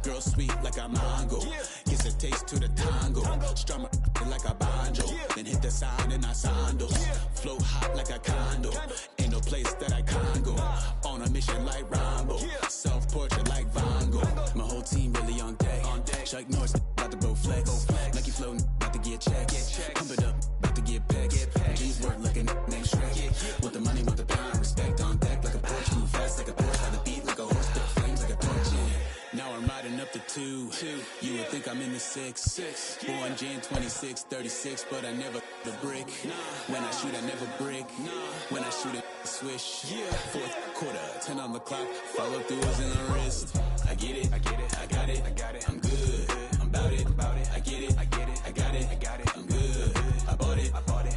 Girl sweet like a mango. Gives a taste to the tango. Strum it like a banjo. Then hit the sound in our sandals. Flow hot like a condo. Ain't no place that I can't go. On a mission like Rambo. Self-portrait like Van Gogh. My whole team really on deck. Chuck Norris about to blow flex. Nike flow about to get checks. Pump it up, about to get pecks. G's work like a name Shrek. Want the money, want the pound. Respect on deck like a Porsche. Move fast like a Porsche. By the beat like a horse. Spit flames like a torch. Now I'm riding up the 2. You would think I'm in the 6. Born Jan 26, 36, but I never the brick. When I shoot, I never brick. When I shoot it, swish. Fourth quarter, 10 on the clock. Follow through is in the wrist. I get it, I got it. I'm good, I'm about it. I get it, I got it. I'm good, I bought it.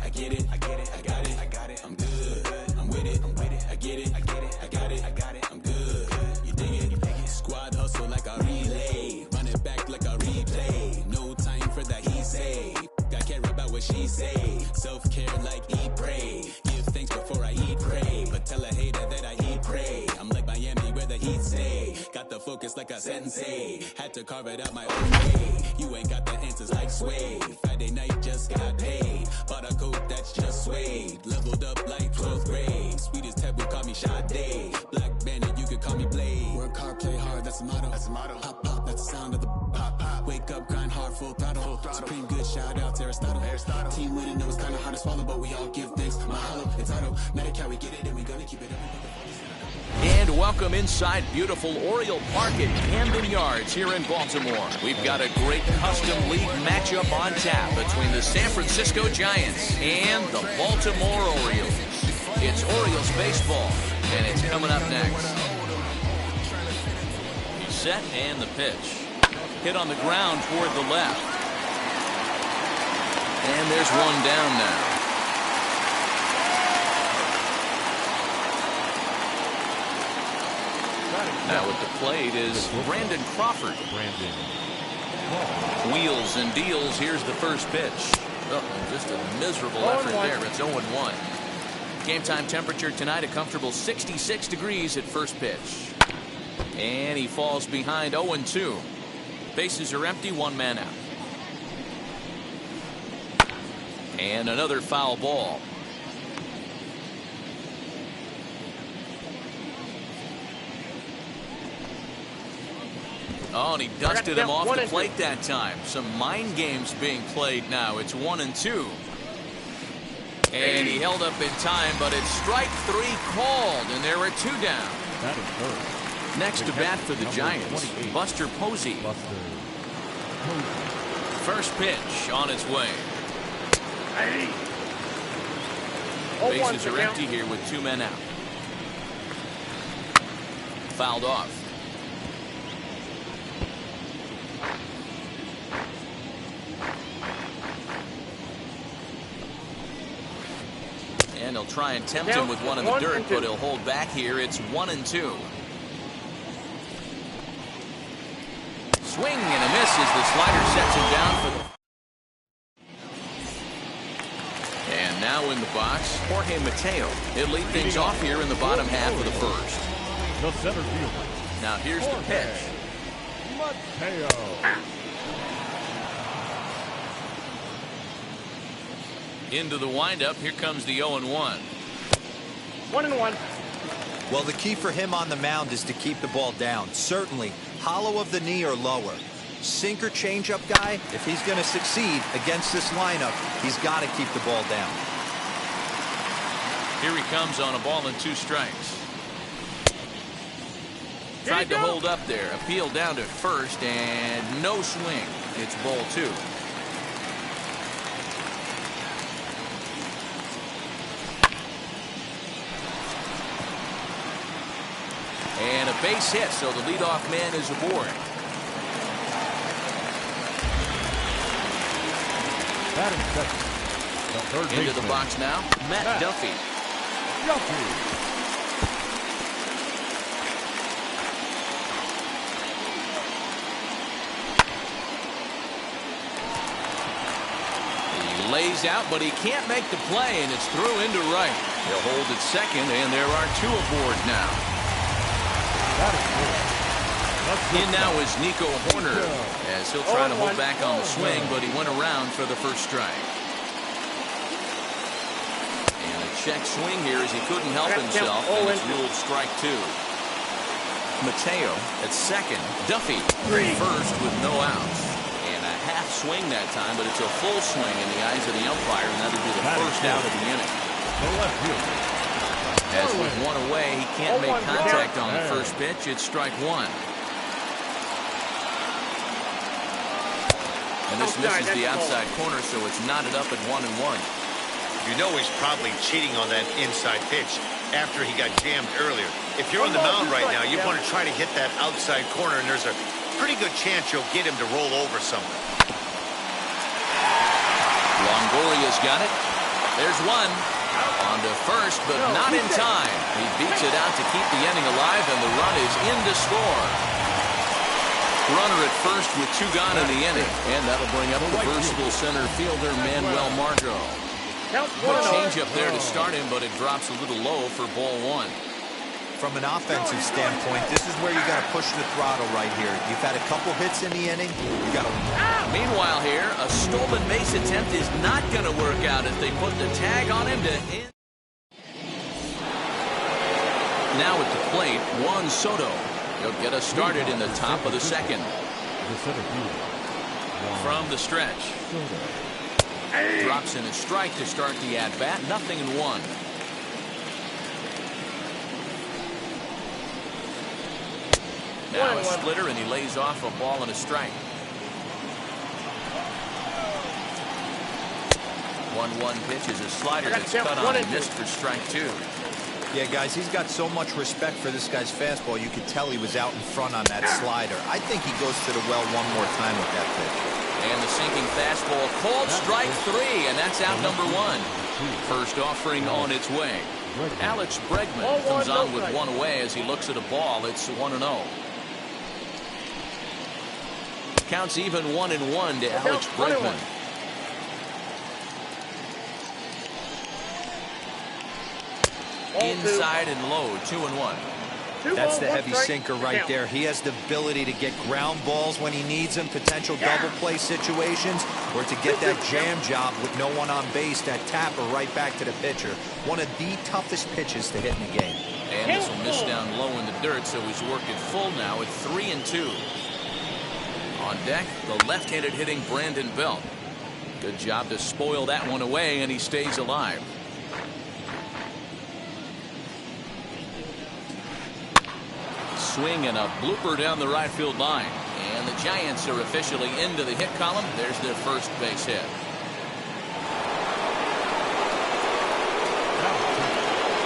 I get it, I got it. I'm good, I'm with it. I get it, I got it. I'm good, you dig it. Squad hustle like a relay. Run it back like a replay. No time for that he say. I care about what she say. Self-care like eat, pray. Give thanks before I eat, pray. But tell a hater that I eat, pray. I'm like Miami where the heat stay. Got the focus like a sensei. Had to carve it out my own way. You ain't got the answers like Sway. Friday night just got paid. Bought a coat that's just suede. Leveled up like 12th grade. Sweetest taboo, call me Sade. Black Bandit, you could call me Blade. Work hard, play hard, that's the motto. Pop, pop, that's the sound of the pop. Wake up, grind hard, full throttle. Supreme good, shout out to Aristotle. Team winning, know it's kinda hard to swallow, but we all give thanks. Mahalo, it's auto. Medical, we get it, and we gonna keep it up. And welcome inside beautiful Oriole Park at Camden Yards here in Baltimore. We've got a great custom league matchup on tap between the San Francisco Giants and the Baltimore Orioles. It's Orioles baseball, and it's coming up next. He's set, and the pitch. Hit on the ground toward the left. And there's one down now. Now at the plate is Brandon Crawford. Wheels and deals. Here's the first pitch. Oh, just a miserable effort there. It's 0-1. Game time temperature tonight, a comfortable 66 degrees at first pitch. And he falls behind 0-2. Bases are empty, one man out. And another foul ball. Oh, and he dusted him off the plate that time. Some mind games being played now. It's 1-2. And he held up in time, but it's strike 3 called, and there are 2 down. Next to bat for the Giants, Buster Posey. First pitch on its way. Bases are empty here with 2 men out. Fouled off. And he'll try and tempt him with one in the dirt, but he'll hold back here. It's 1-2. Swing and a miss as the slider sets him down for the. And now in the box, Jorge Mateo. He'll lead things off here in the bottom half of the first. The center fielder. Now here's the pitch. Mateo. Into the windup. Here comes the 0-1. 1-1. Well, the key for him on the mound is to keep the ball down. Certainly, hollow of the knee or lower. Sinker changeup guy, if he's going to succeed against this lineup, he's got to keep the ball down. Here he comes on a ball and 2 strikes. Tried to hold up there. Appeal down to first, and no swing. It's ball 2. And a base hit, so the leadoff man is aboard. Into the box now, Matt Duffy. He lays out, but he can't make the play, and it's through into right. He'll hold at second, and there are 2 aboard now. In now is Nico Horner, as he'll try to hold back on the swing, but he went around for the first strike. And a check swing here as he couldn't help himself, and it's ruled strike two. Mateo at second. Duffy first with no outs. And a half swing that time, but it's a full swing in the eyes of the umpire, and that'll be the first out of the inning. As with one away, he can't make contact on the first pitch. It's strike one. And this misses the outside corner, so it's knotted up at 1-1. You know he's probably cheating on that inside pitch after he got jammed earlier. If you're on the mound right now, you want to try to hit that outside corner, and there's a pretty good chance you'll get him to roll over something. Longoria's got it. There's one. On to first, but not in time. He beats it out to keep the inning alive, and the run is in to score. Runner at first with two gone in the inning, and that'll bring up the versatile center fielder Manuel Margot. A change up there to start him, but it drops a little low for ball one. From an offensive standpoint, this is where you got to push the throttle right here. You've had a couple hits in the inning. You got to. Meanwhile here, a stolen base attempt is not going to work out as they put the tag on him to end. Now at the plate, Juan Soto. He'll get us started in the top of the second. From the stretch. Drops in a strike to start the at-bat. 0-1. Now a splitter, and he lays off a ball and a strike. 1-1 pitch is a slider that's cut on and missed for strike two. Yeah, guys, he's got so much respect for this guy's fastball. You could tell he was out in front on that slider. I think he goes to the well one more time with that pitch. And the sinking fastball called strike three, and that's out number one. First offering on its way. Alex Bregman comes on with one away as he looks at a ball. It's 1-0. Counts even 1-1 to Alex Bregman. Inside and low, 2-1. That's the heavy sinker right there. He has the ability to get ground balls when he needs them, potential double play situations, or to get that jam job with no one on base, that tapper right back to the pitcher. One of the toughest pitches to hit in the game. And this will miss down low in the dirt, so he's working full now at 3-2. On deck, the left-handed hitting Brandon Belt. Good job to spoil that one away, and he stays alive. Swing and a blooper down the right field line. And the Giants are officially into the hit column. There's their first base hit.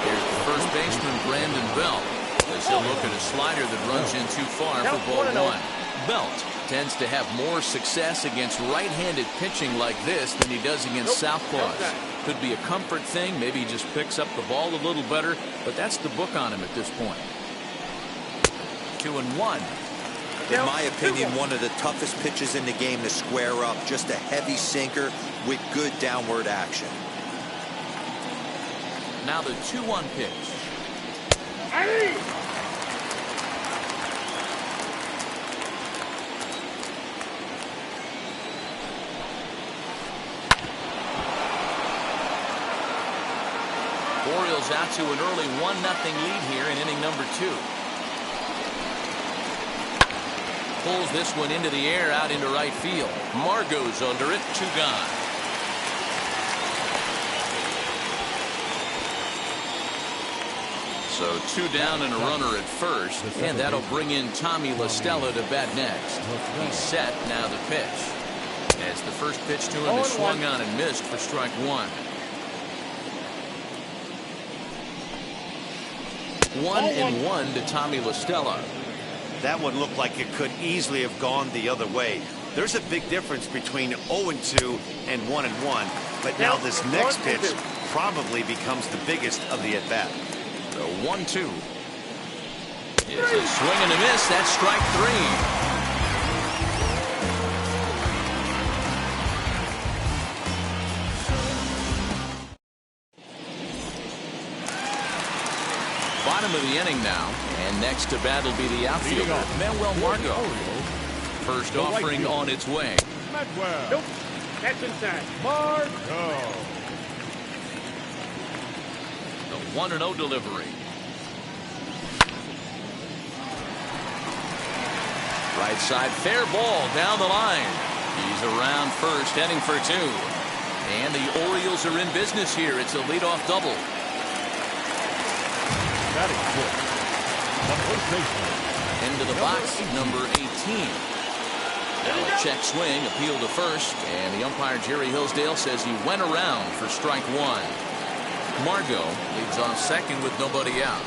Here's the first baseman, Brandon Belt, as he'll look at a slider that runs in too far for ball one. Belt tends to have more success against right-handed pitching like this than he does against southpaws. Could be a comfort thing. Maybe he just picks up the ball a little better, but that's the book on him at this point. 2-1. In my opinion, one of the toughest pitches in the game to square up. Just a heavy sinker with good downward action. Now the 2-1 pitch. Orioles out to an early 1-0 lead here in inning number 2. Pulls this one into the air out into right field. Margot's under it. 2 gone. So 2 down and a runner at first, and that'll bring in Tommy La Stella to bat next. He's set. Now the pitch. As the first pitch to him is swung on and missed for strike one. 1-1 to Tommy La Stella. That one looked like it could easily have gone the other way. There's a big difference between 0-2 and 1-1, but now this next pitch probably becomes the biggest of the at-bat. The 1-2 is a swing and a miss. That's strike 3. Bottom of the inning now, And next to bat will be the outfielder, Manuel Margot. First offering on its way. Medwell. Nope. That's inside. Margot. The 1-0 delivery. Right side, fair ball down the line. He's around first, heading for two. And the Orioles are in business here. It's a leadoff double. That is good. The first baseman. Into the box, number 18. Now a check swing, appeal to first, and the umpire Jerry Hillsdale says he went around for strike one. Margot leads off second with nobody out.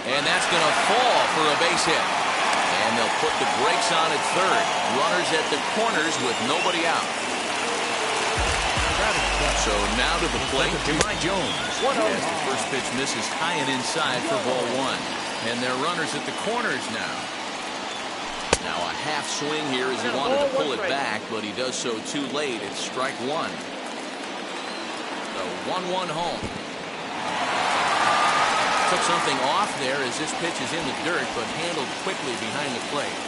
And that's going to fall for a base hit. And they'll put the brakes on at third. Runners at the corners with nobody out. So now to the plate, Jahmai Jones. As the first pitch misses high and inside for ball one. And they're runners at the corners now. Now a half swing here as he wanted to pull it back, but he does so too late. It's strike one. The 1-1 home. Took something off there as this pitch is in the dirt, but handled quickly behind the plate.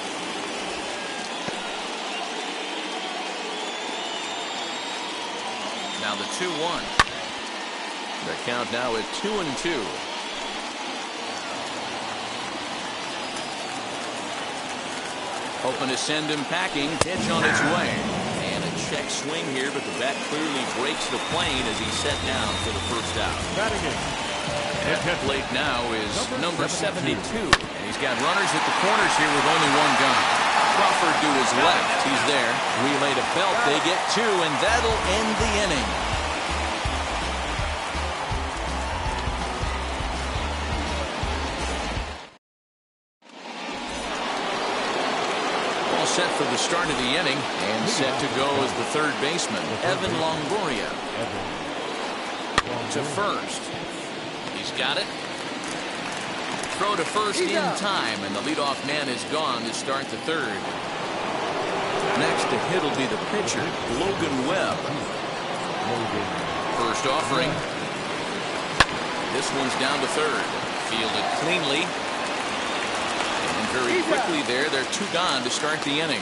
Now the 2-1. The count now at 2-2. Hoping to send him packing. Pitch on its way. And a check swing here, but the bat clearly breaks the plane as he's set down for the first out. Batting in. At the plate now is number 72. And he's got runners at the corners here with only one gun. Crawford to his left. He's there. Relay to Belt. They get two, and that'll end the inning. All set for the start of the inning, and set to go is the third baseman, Evan Longoria. To first. He's got it. Throw to first in time, and the leadoff man is gone to start the third. Next to hit will be the pitcher, Logan Webb. First offering. This one's down to third. Fielded cleanly. And very quickly there, they're two gone to start the inning.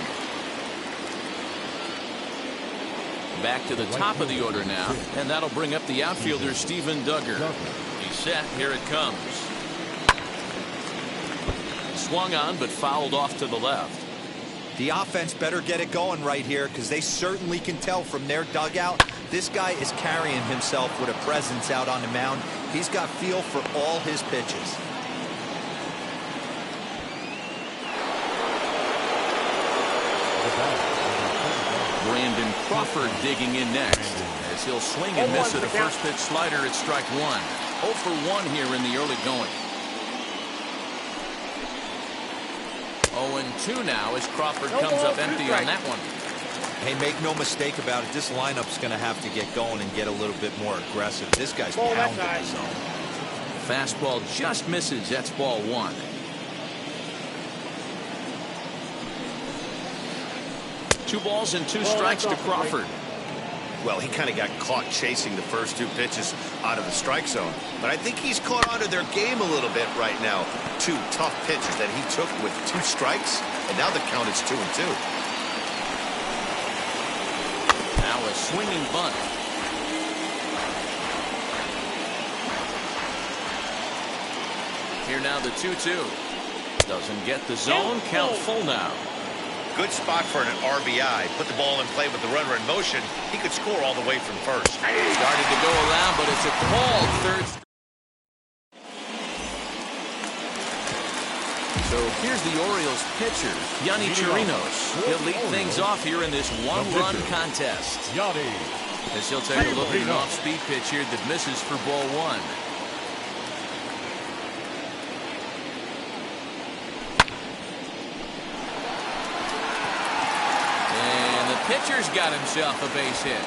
Back to the top of the order now, and that'll bring up the outfielder, Steven Duggar. He's set. Here it comes. Swung on, but fouled off to the left. The offense better get it going right here, because they certainly can tell from their dugout this guy is carrying himself with a presence out on the mound. He's got feel for all his pitches. Brandon Crawford digging in next as he'll swing and miss at a first pitch slider at strike one. 0 for 1 here in the early going. 0-2 now as Crawford comes up empty on that one. Hey, make no mistake about it. This lineup's going to have to get going and get a little bit more aggressive. This guy's pounding the zone. Fastball just misses. That's ball one. Two balls and two strikes to Crawford. Well, he kind of got caught chasing the first two pitches out of the strike zone. But I think he's caught onto their game a little bit right now. Two tough pitches that he took with two strikes, and now the count is 2-2. Now a swinging bunt. Here now the 2-2. Doesn't get the zone. Count full now. Good spot for an RBI. Put the ball in play with the runner in motion. He could score all the way from first. Started to go around, but it's a called third. So here's the Orioles pitcher, Yonny Chirinos. He'll lead things off here in this one-run contest. As he'll take a look at an off-speed pitch here that misses for ball one. Pitcher's got himself a base hit.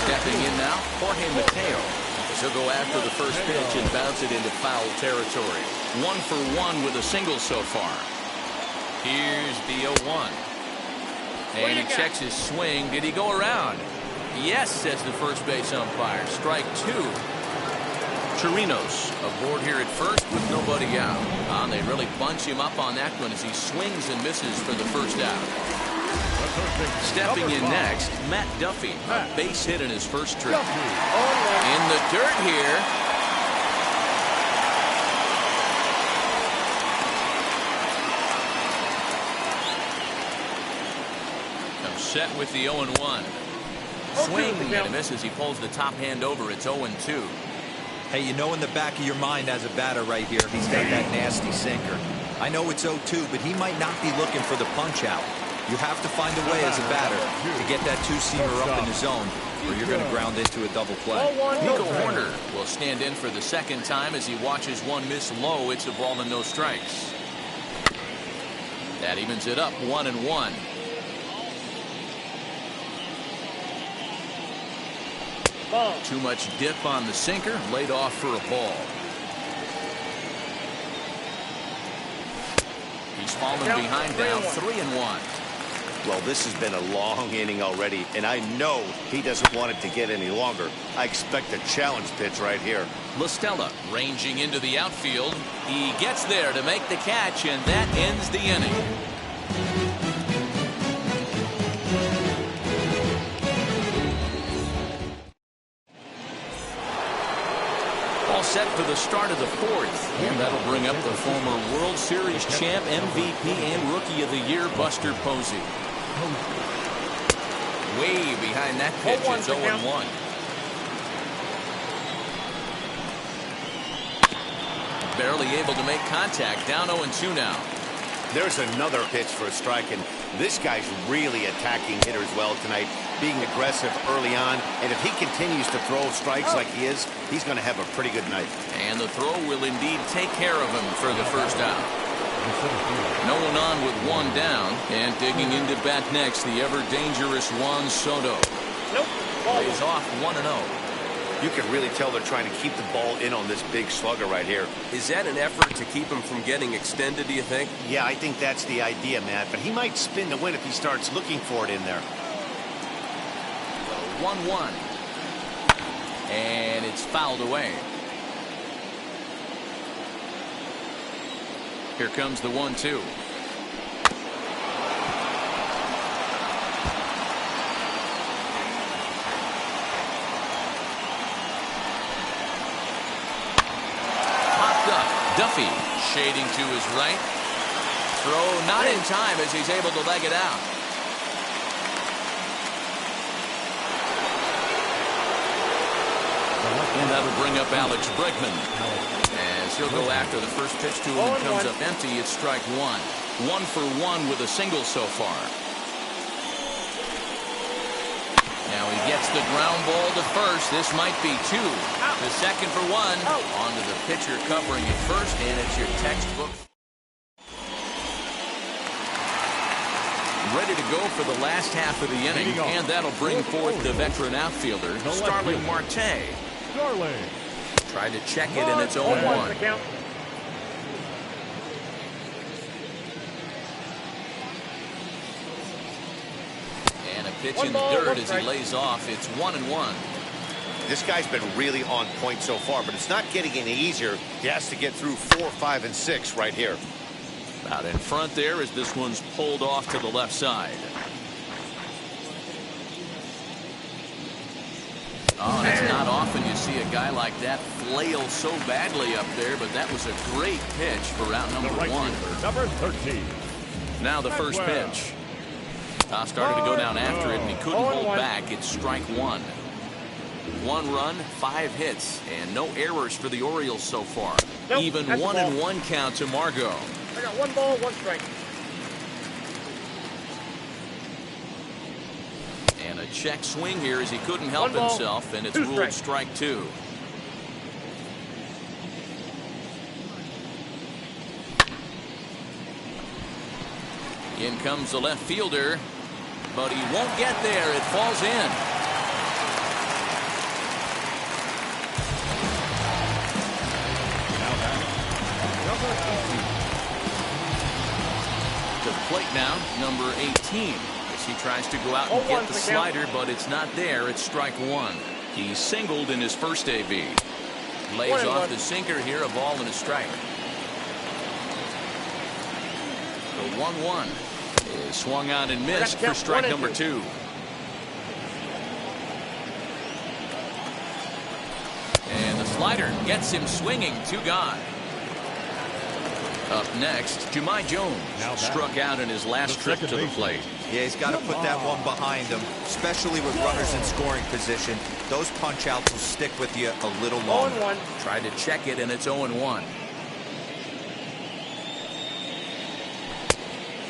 Stepping in now, Jorge Mateo. He'll go after the first pitch and bounce it into foul territory. 1 for 1 with a single so far. Here's the 0-1. And he checks his swing. Did he go around? Yes, says the first base umpire. Strike two. Chirinos aboard here at first with nobody out. They really bunch him up on that one as he swings and misses for the first out. Stepping in next, Matt Duffy, a base hit in his first trip. In the dirt here. Comes set with the 0-1. Swing and a miss as he pulls the top hand over. It's 0-2. Hey, you know in the back of your mind as a batter right here, he's got that nasty sinker. I know it's 0-2, but he might not be looking for the punch out. You have to find a way as a batter to get that two-seamer up in the zone, or you're going to ground into a double play. Nico Horner will stand in for the second time as he watches one miss low. It's a ball and no strikes. That evens it up 1-1. Too much dip on the sinker, laid off for a ball. He's fallen behind down 3-1. Well, this has been a long inning already, and I know he doesn't want it to get any longer. I expect a challenge pitch right here. LaStella ranging into the outfield. He gets there to make the catch, and that ends the inning. All set for the start of the fourth, and that'll bring up the former World Series champ, MVP, and Rookie of the Year, Buster Posey. Way behind that pitch, it's 0-1. Barely able to make contact, down 0-2 now. There's another pitch for a strike, and this guy's really attacking hitters well tonight, being aggressive early on, and if he continues to throw strikes like he is, he's going to have a pretty good night. And the throw will indeed take care of him for the first out. No one on with one down, and digging into bat next, the ever-dangerous Juan Soto. Lays off 1-0. You can really tell they're trying to keep the ball in on this big slugger right here. Is that an effort to keep him from getting extended, do you think? Yeah, I think that's the idea, Matt, but he might spin the win if he starts looking for it in there. 1-1. And it's fouled away. Here comes the 1-2. Duffy shading to his right. Throw not in time as he's able to leg it out. And that'll bring up Alex Bregman. As he'll go after the first pitch to him and comes up empty. It's strike one. 1 for 1 with a single so far. Now he gets the ground ball to first. This might be 2. The second for 1. On to the pitcher covering it first, and it's your textbook. Ready to go for the last half of the inning, and that'll bring forth the veteran outfielder, Starling Marte. Tried to check it, and it's 0-1. Pitch in the dirt as he lays off. It's 1-1. This guy's been really on point so far, but it's not getting any easier. He has to get through 4, 5, and 6 right here. Out in front there as this one's pulled off to the left side. Oh, it's not often you see a guy like that flail so badly up there, but that was a great pitch for round number 1. Number 13. Now the first pitch. Started to go down after it, and he couldn't hold back. It's strike 1. 1 run, 5 hits, and no errors for the Orioles so far. Even 1-1 count to Margot. I got 1 ball, 1 strike. And a check swing here as he couldn't help himself, and it's ruled strike 2. In comes the left fielder, but he won't get there. It falls in. To the plate now, number 18. as he tries to go out and get the slider, but it's not there. It's strike one. He singled in his first AB. Lays off the sinker here, a ball and a strike. The 1-1 is swung on and missed for strike number 2. And the slider gets him swinging, 2 gone. Up next, Jahmai Jones struck out in his last trip to the plate. Yeah, he's got to put that one behind him, especially with runners in scoring position. Those punch-outs will stick with you a little longer. 0-1. Tried to check it, and it's 0-1.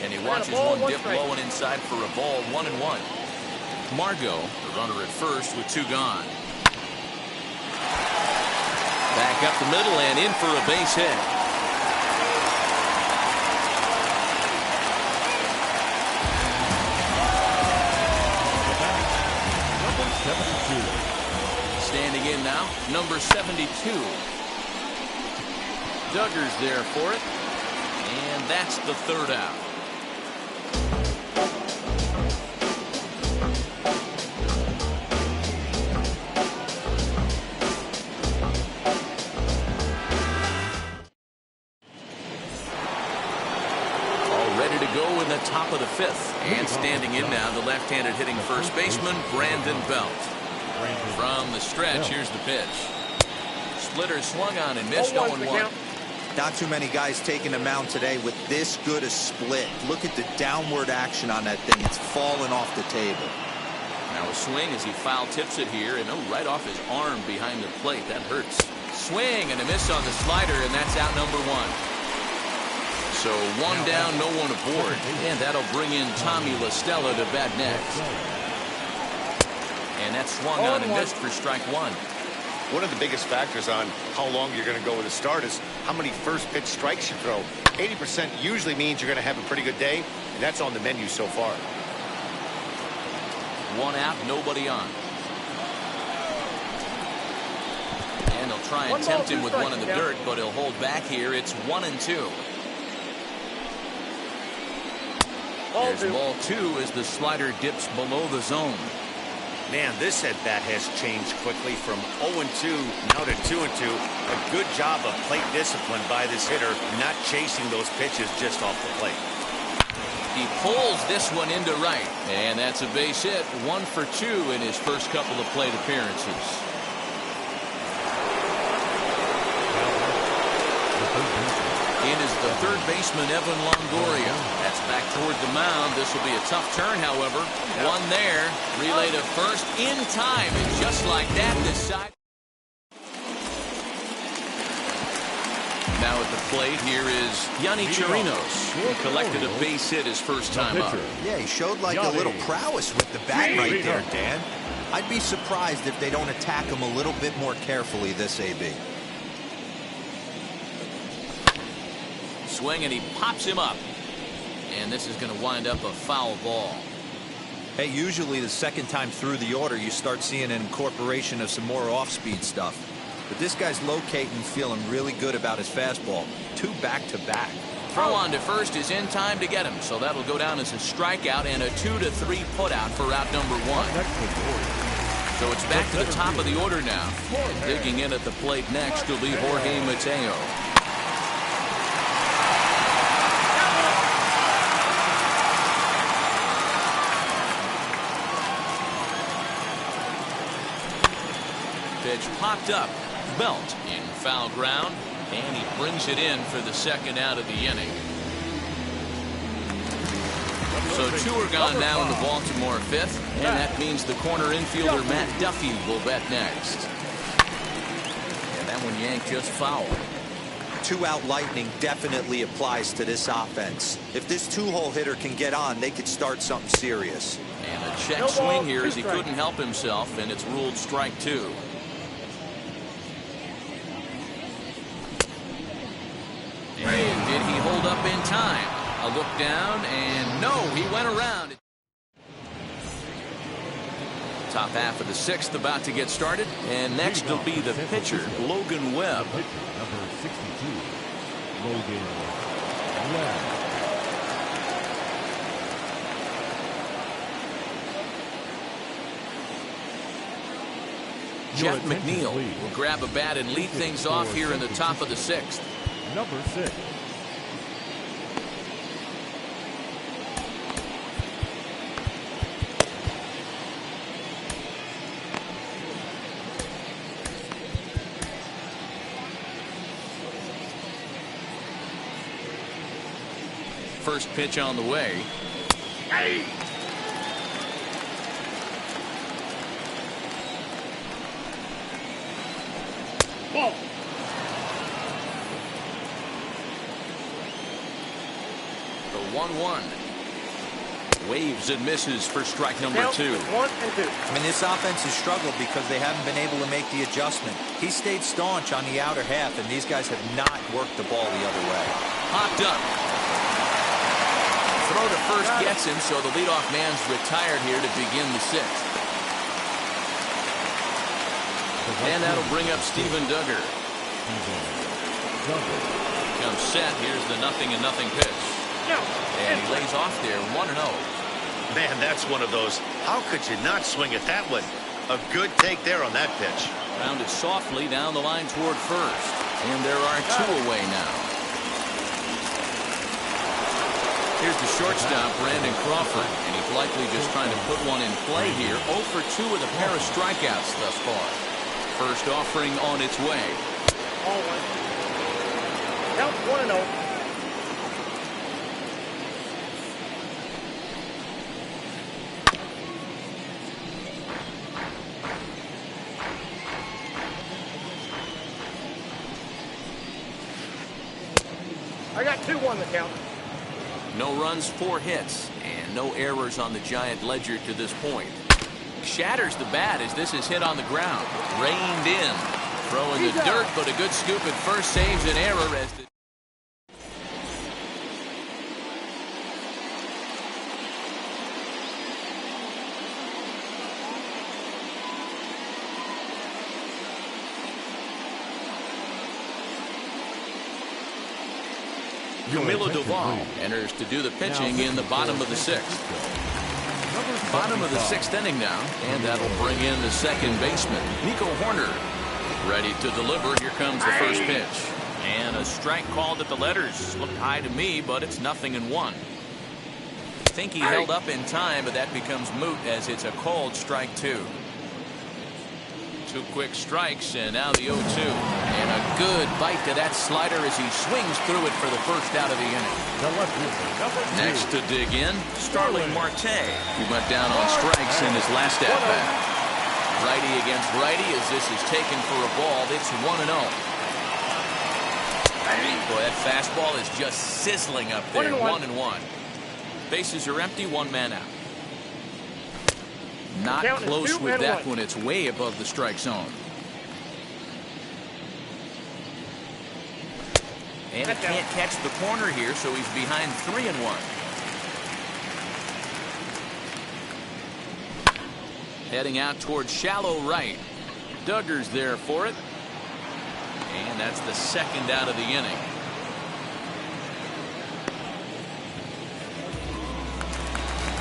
And he watches one dip low and inside for a ball, 1-1. Margot, the runner at first with 2 gone. Back up the middle and in for a base hit. Standing in now, number 72. Duggar's there for it. And that's the 3rd out. All ready to go in the top of the 5th. And standing in now, the left-handed hitting first baseman, Brandon Belt. From the stretch, here's the pitch. Splitter swung on and missed, 0-1. Not too many guys taking the mound today with this good a split. Look at the downward action on that thing. It's falling off the table. Now a swing as he foul tips it here, and right off his arm behind the plate. That hurts. Swing and a miss on the slider, and that's out number 1. So 1 down, no one aboard. And that'll bring in Tommy La Stella to bat next. And that's swung on and missed for strike 1. One of the biggest factors on how long you're going to go with a start is how many first pitch strikes you throw. 80% usually means you're going to have a pretty good day, and that's on the menu so far. 1 out, nobody on. And they'll try and tempt him with one in the dirt, but he'll hold back here. It's 1-2. There's ball 2 as the slider dips below the zone. Man, this at-bat has changed quickly from 0-2 now to 2-2. A good job of plate discipline by this hitter, not chasing those pitches just off the plate. He pulls this one into right, and that's a base hit. 1 for 2 in his first couple of plate appearances. In is the 3rd baseman, Evan Longoria. That's back toward the mound. This will be a tough turn, however. 1 there. Relay to first in time. And just like that, this side. Now at the plate, here is Yanni Chirinos, who collected a base hit his first time up. Yeah, he showed like a little prowess with the bat right there, Dan. I'd be surprised if they don't attack him a little bit more carefully this AB. Swing, and he pops him up. And this is going to wind up a foul ball. Hey, usually the second time through the order, you start seeing an incorporation of some more off-speed stuff. But this guy's locating, feeling really good about his fastball. 2 back-to-back. Throw on to first is in time to get him. So that'll go down as a strikeout and a 2-3 putout for out number 1. So it's back to the top of the order now. And digging in at the plate next will be Jorge Mateo. Pitch popped up. Belt in foul ground, and he brings it in for the 2nd out of the inning. So 2 are gone now in the Baltimore 5th, and that means the corner infielder Matt Duffy will bat next. And that one yanked just foul. 2-out lightning definitely applies to this offense. If this 2-hole hitter can get on, they could start something serious. And a check swing here as he couldn't help himself, and it's ruled strike 2. And did he hold up in time? A look down, and no, he went around. Top half of the 6th about to get started, and next will be the pitcher, Logan Webb. Number 62, Logan Webb. Jeff McNeil will grab a bat and lead things off here in the top of the 6th. Number 6. First pitch on the way. Hey! Ball. The 1-1. Waves and misses for strike number Count 2. 1 and 2. I mean, this offense has struggled because they haven't been able to make the adjustment. He stayed staunch on the outer half, and these guys have not worked the ball the other way. Hopped up. Throw to first gets him, so the leadoff man's retired here to begin the 6th. And that'll bring up Steven Duggar. Comes set. Here's the 0-0 pitch. And he lays off there, 1-0. Man, that's one of those. How could you not swing at that one? A good take there on that pitch. Rounded softly down the line toward first. And there are 2 away now. Here's the shortstop, Brandon Crawford, and he's likely just trying to put one in play here. 0 for 2 with a pair of strikeouts thus far. First offering on its way. All 1. Count 1-0. I got 2-1 the count. No runs, 4 hits, and no errors on the Giant ledger to this point. Shatters the bat as this is hit on the ground. Reined in. Throw in the dirt, but a good scoop at first saves an error as the Camilo Doval enters to do the pitching in the bottom of the 6th. Bottom of the 6th inning now, and that'll bring in the second baseman, Nico Horner. Ready to deliver. Here comes the first pitch. And a strike called at the letters. Looked high to me, but it's 0-1. Think he held up in time, but that becomes moot as it's a called strike 2. 2 quick strikes, and now the 0-2. And a good bite to that slider as he swings through it for the first out of the inning. Next to dig in, Starling Marte, who went down on strikes in his last at-bat. Righty against righty as this is taken for a ball. It's 1-0. Boy, that fastball is just sizzling up there. 1-1. Bases are empty, 1 man out. Not close with that one. It's way above the strike zone. And he can't catch the corner here, so he's behind 3-1. Heading out towards shallow right. Duggar's there for it. And that's the second out of the inning.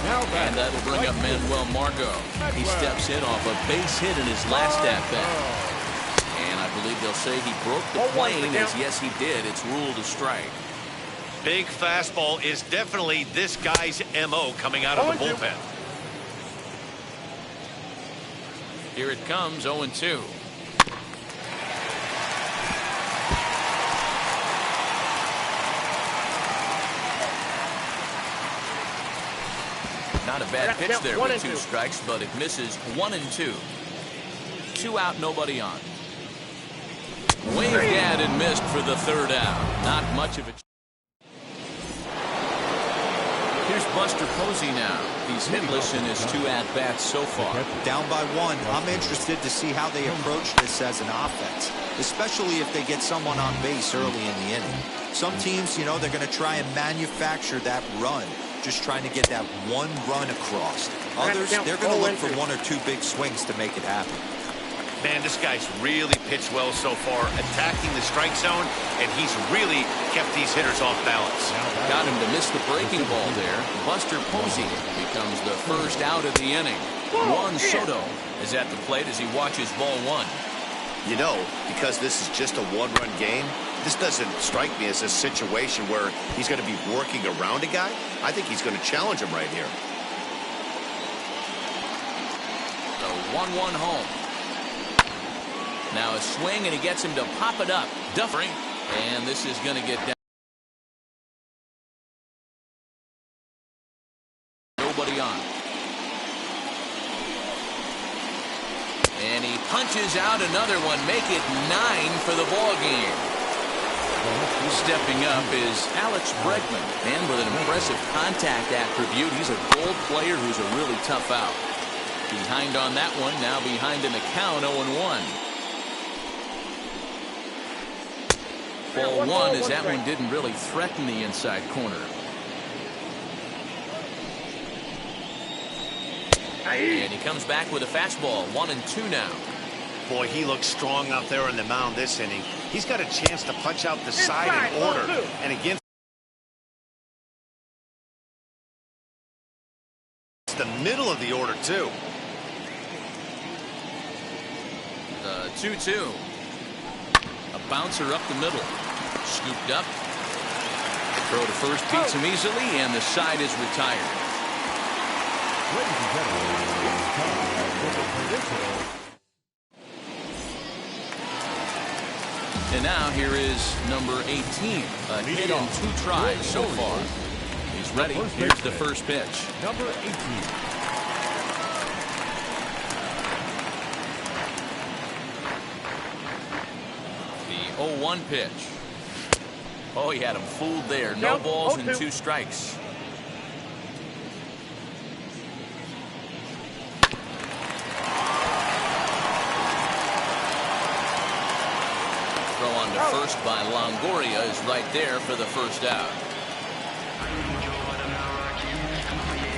And that'll bring up Manuel Margot. He steps in off a base hit in his last at-bat. And I believe they'll say he broke the plane, as yes he did. It's ruled a strike. Big fastball is definitely this guy's MO coming out of the bullpen. Here it comes, 0-2. Not a bad pitch there with 2 strikes, but it misses 1-2. 2 out, nobody on. Waved at and missed for the 3rd out. Not much of a. Here's Buster Posey now. He's hitless in his 2 at-bats so far. Down by 1. I'm interested to see how they approach this as an offense, especially if they get someone on base early in the inning. Some teams, you know, they're going to try and manufacture that run, just trying to get that 1 run across. Others, they're going to look for 1 or 2 big swings to make it happen. Man, this guy's really pitched well so far, attacking the strike zone, and he's really kept these hitters off balance. Got him to miss the breaking ball there. Buster Posey becomes the first out of the inning. Juan Soto is at the plate as he watches ball one. You know, because this is just a one-run game, this doesn't strike me as a situation where he's going to be working around a guy. I think he's going to challenge him right here. The 1-1 home. Now a swing, and he gets him to pop it up. Duffering, and this is going to get down. Nobody on. And he punches out another one, make it 9 for the ball game. Stepping up is Alex Bregman, and with an impressive contact attribute, he's a gold player who's a really tough out. Behind on that one, now behind in the count, 0-1. Ball one, as that one didn't really threaten the inside corner. And he comes back with a fastball, 1-2 now. Boy, he looks strong out there on the mound this inning. He's got a chance to punch out the side in order. And against the middle of the order, too. The 2-2. A bouncer up the middle. Scooped up. Throw to first beats him easily, and the side is retired. Ladies and gentlemen, it's time for the traditional. And now here is number 18. A hit on 2 tries so far. He's ready. Here's the first pitch. Number 18. The 0-1 pitch. Oh, he had him fooled there. No balls and 2 strikes. Throw on to first by Longoria is right there for the first out.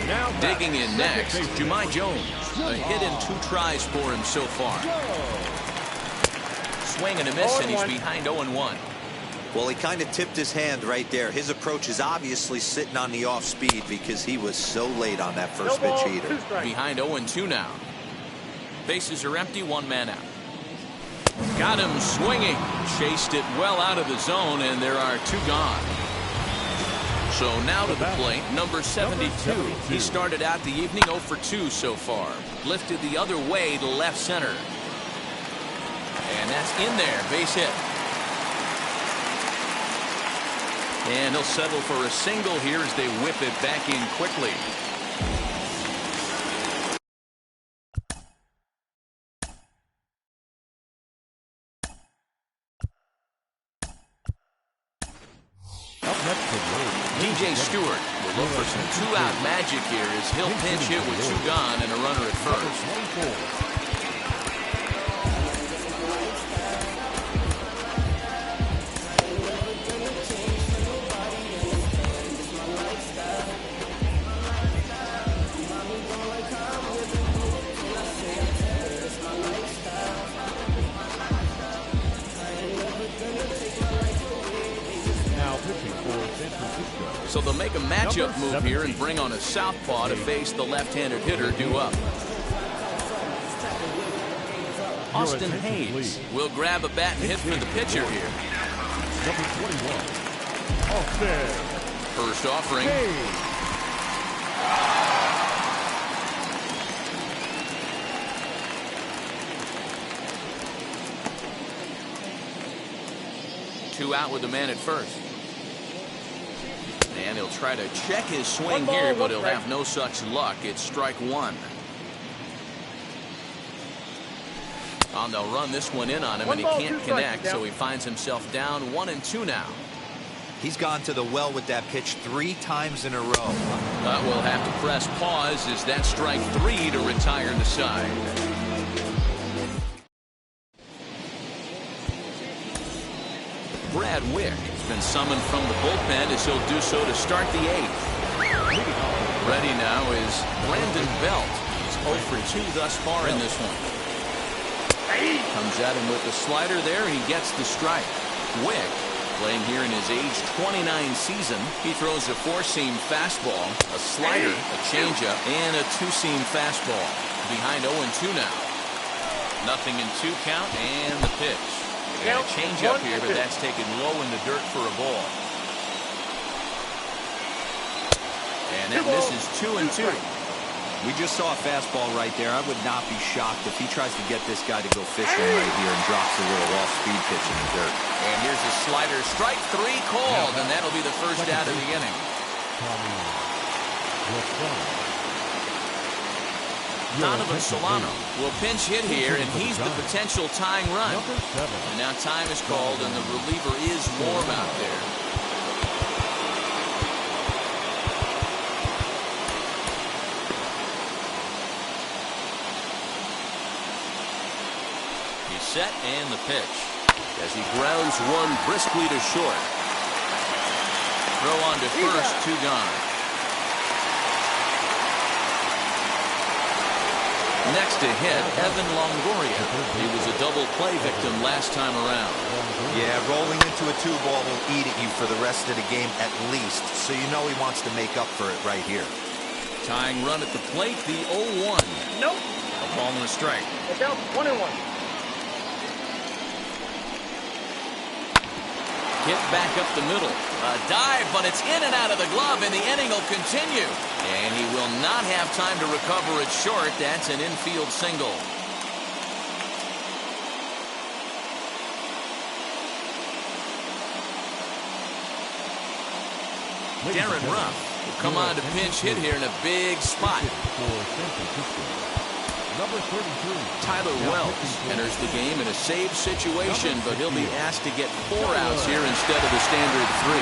Now Digging in next, Jahmai Jones. A hit in 2 tries for him so far. Swing and a miss, and he's behind 0-1. Well, he kind of tipped his hand right there. His approach is obviously sitting on the off speed because he was so late on that first pitch heater. Behind 0-2 now. Bases are empty, 1 man out. Got him swinging. Chased it well out of the zone, and there are 2 gone. So now to the plate, number 72. He started out the evening 0 for 2 so far. Lifted the other way to left center. And that's in there, base hit. And he'll settle for a single here as they whip it back in quickly. DJ Stewart will look for some 2-out magic here as he'll pinch hit with 2 gone and a runner at first. So they'll make a matchup move here and bring on a southpaw to face the left-handed hitter due up. Austin Hayes will grab a bat and hit for the pitcher here. Number 21. Austin. First offering. Hayes. 2 out with the man at first. And he'll try to check his swing here, but he'll have no such luck. It's strike 1. And they'll run this one in on him, and he can't connect, so he finds himself down 1-2 now. He's gone to the well with that pitch 3 times in a row. We'll have to press pause as that's strike 3 to retire the side. Brad Wick has been summoned from the bullpen as he'll do so to start the 8th. Ready now is Brandon Belt. He's 0 for 2 thus far in this one. Comes at him with the slider there, and he gets the strike. Wick, playing here in his age 29 season, he throws a four-seam fastball, a slider, a changeup, and a two-seam fastball. Behind 0-2 now. Nothing in 2 count, and the pitch. And a changeup here, but that's taken low in the dirt for a ball. And that misses 2-2. We just saw a fastball right there. I would not be shocked if he tries to get this guy to go fishing right here and drops a little off-speed pitch in the dirt. And here's a slider. Strike 3 called, and that'll be the first out of the inning. Donovan Solano will pinch hit here, and he's the potential tying run. And now time is called, and the reliever is Warm out there. Set and the pitch as he grounds one briskly to short. Throw on to first, 2 gone. Next to hit, Evan Longoria. He was a double play victim last time around. Yeah, rolling into a 2-ball will eat at you for the rest of the game at least, so you know he wants to make up for it right here. Tying run at the plate, the 0-1. Nope. A ball and a strike. Look out, 1-1. Hit back up the middle. A dive, but it's in and out of the glove, and the inning will continue. And he will not have time to recover it short. That's an infield single. Darren Ruff will come on to pinch hit here in a big spot. Number 33. Tyler Wells enters the game in a save situation, but he'll be asked to get 4 outs here instead of the standard 3.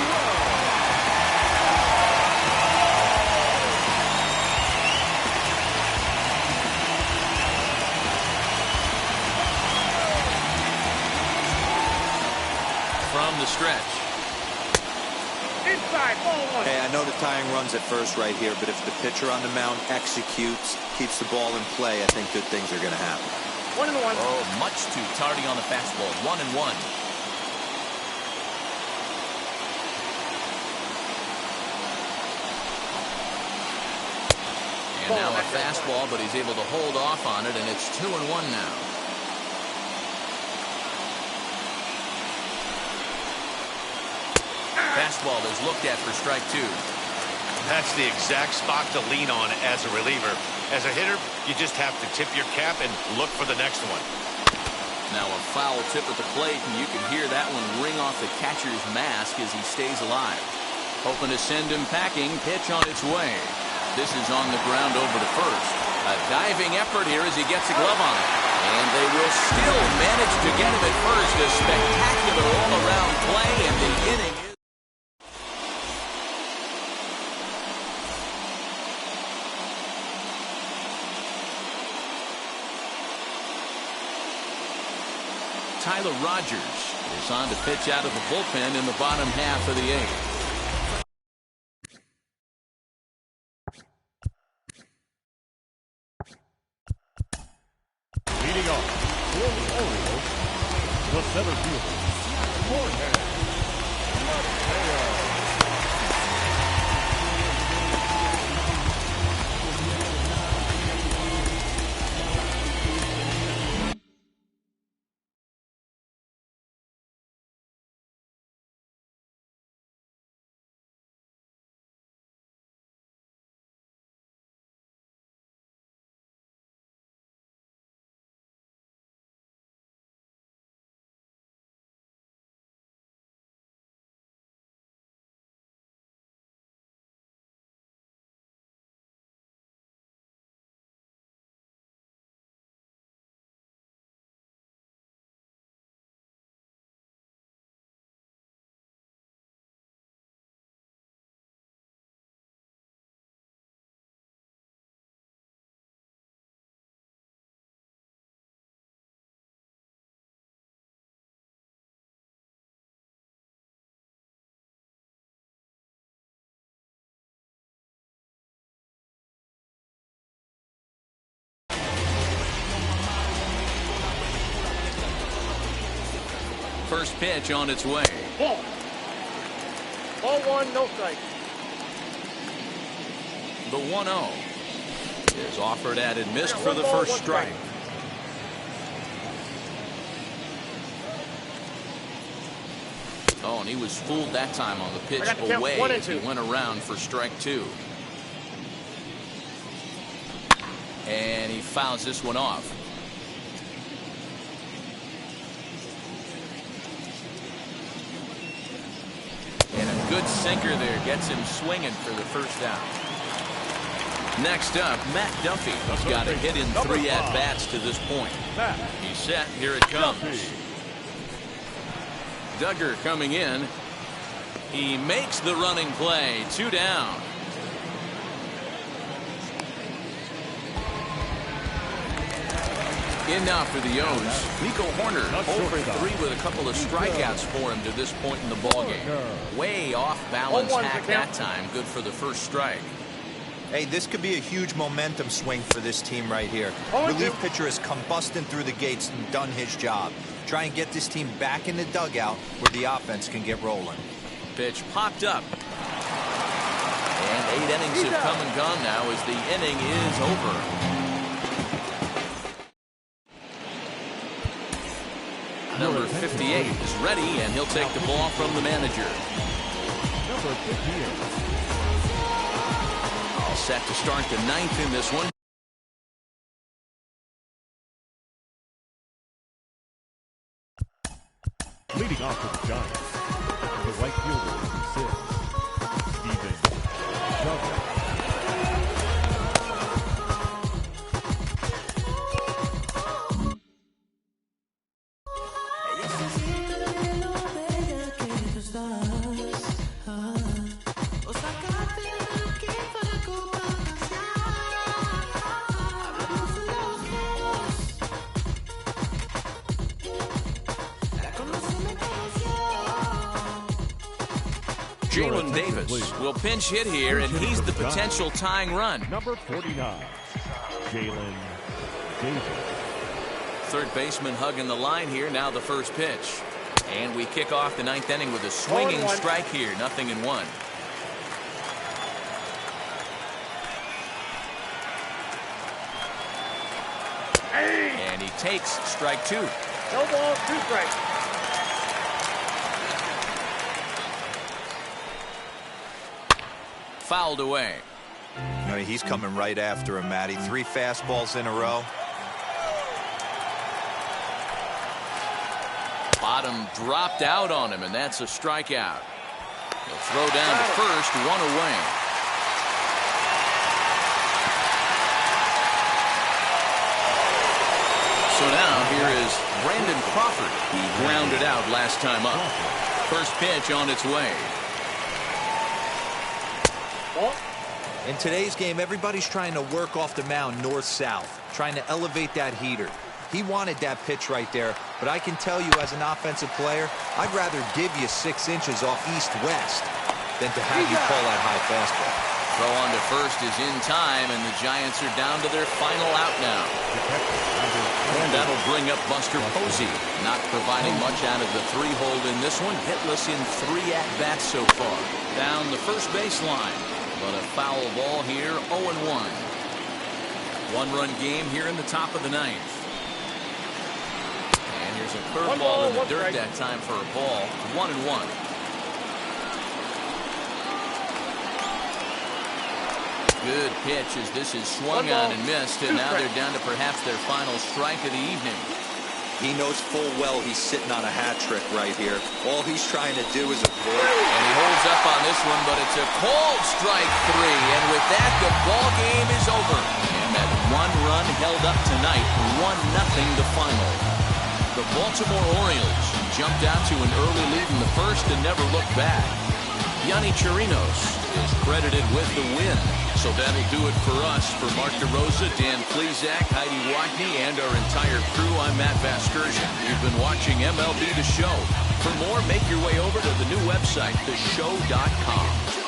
From the stretch. Inside, ball 1. Hey, I know the tying run's at first right here, but if the pitcher on the mound executes, keeps the ball in play, I think good things are going to happen. 1-1. Oh, much too tardy on the fastball. 1-1. And now a fastball, but he's able to hold off on it, and it's 2-1 now. Fastball is looked at for strike 2. That's the exact spot to lean on as a reliever. As a hitter, you just have to tip your cap and look for the next one. Now a foul tip at the plate, and you can hear that one ring off the catcher's mask as he stays alive. Hoping to send him packing. Pitch on its way. This is on the ground over to first. A diving effort here as he gets a glove on it. And they will still manage to get him at first. A spectacular all-around play, and the inning is... Tyler Rogers is on to pitch out of the bullpen in the bottom half of the 8th. Leading off for the Orioles, the center fielder, Jorge. First pitch on its way. Ball. Ball one, no strike. The 1-0 is offered at and missed for the first strike. Oh, and he was fooled that time on the pitch away as he went around for strike 2. And he fouls this one off. And a good sinker there gets him swinging for the first down. Next up, Matt Duffy. He's got a hit in 3 at-bats to this point. He's set. Here it comes. Duggar coming in. He makes the running play. 2 down. In now for the O's, Nico Horner, 0-for-3 with a couple of strikeouts for him to this point in the ballgame. Way off balance hack that time. Good for the first strike. Hey, this could be a huge momentum swing for this team right here. Relief pitcher has come busting through the gates and done his job. Try and get this team back in the dugout where the offense can get rolling. Pitch popped up. And 8 innings have come and gone now as the inning is over. Number 58 is ready, and he'll take the ball from the manager. Number 58. All set to start the 9th in this one. Leading off for the Giants, the right fielder, 6, Steven Duggar. Jalen Davis will pinch hit here, and he's the potential tying run. Number 49, Jalen Davis. Third baseman hugging the line here. Now the first pitch. And we kick off the 9th inning with a swinging strike here. 0-1. And he takes strike 2. No ball, 2 strikes. Fouled away. I mean, he's coming right after him, Matty. 3 fastballs in a row. Bottom dropped out on him, and that's a strikeout. He'll throw down to first, 1 away. So now here is Brandon Crawford. He grounded out last time up. First pitch on its way. In today's game, everybody's trying to work off the mound north-south, trying to elevate that heater. He wanted that pitch right there, but I can tell you as an offensive player, I'd rather give you 6 inches off east-west than to have you call that high fastball. Throw on to first is in time, and the Giants are down to their final out now. And that'll bring up Buster Posey, not providing much out of the 3-hole in this one. Hitless in 3 at-bats so far. Down the first baseline, but a foul ball here, 0-1. 1-run game here in the top of the 9th. And here's a curveball in the dirt that time for a ball. 1-1. Good pitch as this is swung on and missed, and now they're down to perhaps their final strike of the evening. He knows full well he's sitting on a hat trick right here. All he's trying to do is avoid. And he holds up on this one, but it's a called strike 3, and with that, the ball game is over. And that 1 run held up tonight, 1-0 the final. The Baltimore Orioles jumped out to an early lead in the first and never looked back. Yonny Chirinos is credited with the win. So that'll do it for us. For Mark DeRosa, Dan Plesac, Heidi Watney, and our entire crew, I'm Matt Vasgersian. You've been watching MLB The Show. For more, make your way over to the new website, theshow.com.